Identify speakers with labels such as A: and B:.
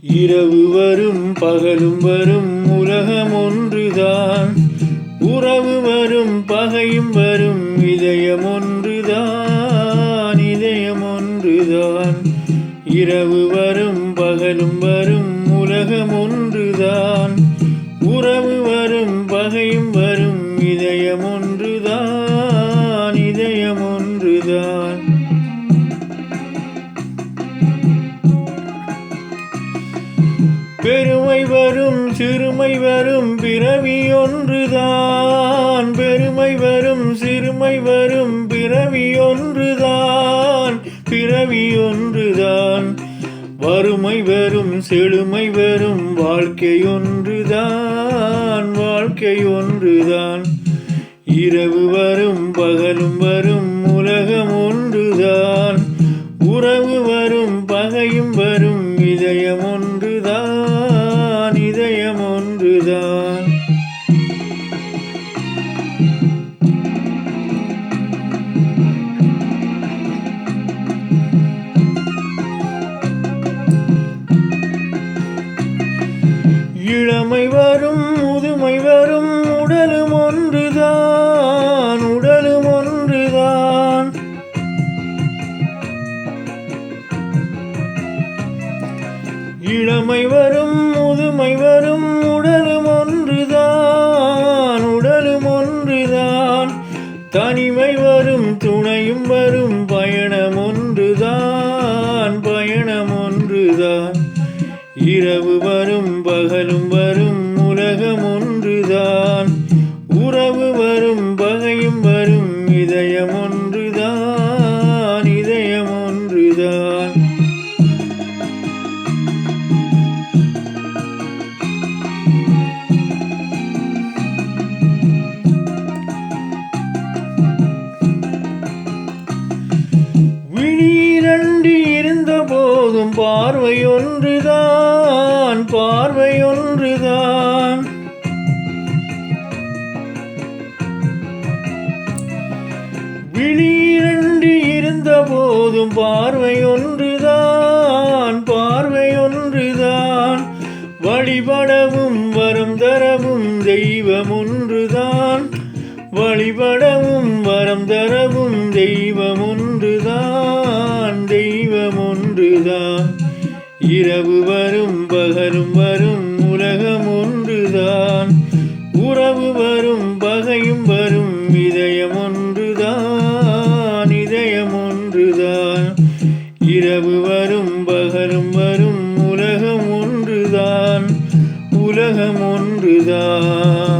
A: இரவு வரும் பகலும் வரும் உலகம் ஒன்றுதான். உறவு வரும் பகையும் வரும் இதயம் ஒன்றுதான். இதயம் ஒன்றுதான். இரவு வரும் பகலும் வரும் உலகம் ஒன்றுதான். உறவு வரும் பகையும் வரும் இதயம் ஒன்றுதான். இதயம் ஒன்றுதான். பெருமை வரும் சிறுமை வரும் பிறவி ஒன்றுதான். பெருமை வரும் சிறுமை வரும் பிறவி ஒன்றுதான். பிறவி ஒன்றுதான். வறுமை வரும் செழுமை வரும் வாழ்க்கை ஒன்றுதான். வாழ்க்கை ஒன்றுதான். இரவு வரும் பகலும் வரும் உலகம் ஒன்றுதான். உறவு வரும் பகையும் வரும் இதயம் ஒன்றுதான். இதயம் ஒன்றுதான். இளமை வரும் முதுமை வரும் உடலும் ஒன்றுதான். உடலும் ஒன்றுதான். இளமை வரும் முதுமை வரும் உடலும் ஒன்றுதான். உடலும் ஒன்றுதான். தனிமை வரும் துணையும் வரும் பயணம் ஒன்றுதான். பயணம் ஒன்றுதான். இரவு வரும் பகலும் வரும் உலகம் ஒன்றுதான். உறவு வரும் பகையும் வரும் இதயம் ஒன்றுதான். இதயம் ஒன்றுதான். விழிரண்டு இருந்த போதும் பார்வை ஒன்றுதான். பார்வை ஒன்றுதான். விழிரண்டு இருந்த போதும் பார்வை ஒன்றுதான். பார்வை ஒன்றுதான். வழிபடவும் வரம் தரவும் தெய்வம் ஒன்றுதான். வழிபடவும் வரம் தரவும் தெய்வம் ஒன்றுதான். தெய்வம் ஒன்றுதான். இரவு வரும் பகலும் வரும் உலகம் ஒன்றுதான். உறவு வரும் பகையும் வரும் இதயம் ஒன்றுதான். இதயம் ஒன்றுதான். இரவு வரும் பகலும் வரும் உலகம் ஒன்றுதான். உலகம் ஒன்றுதான்.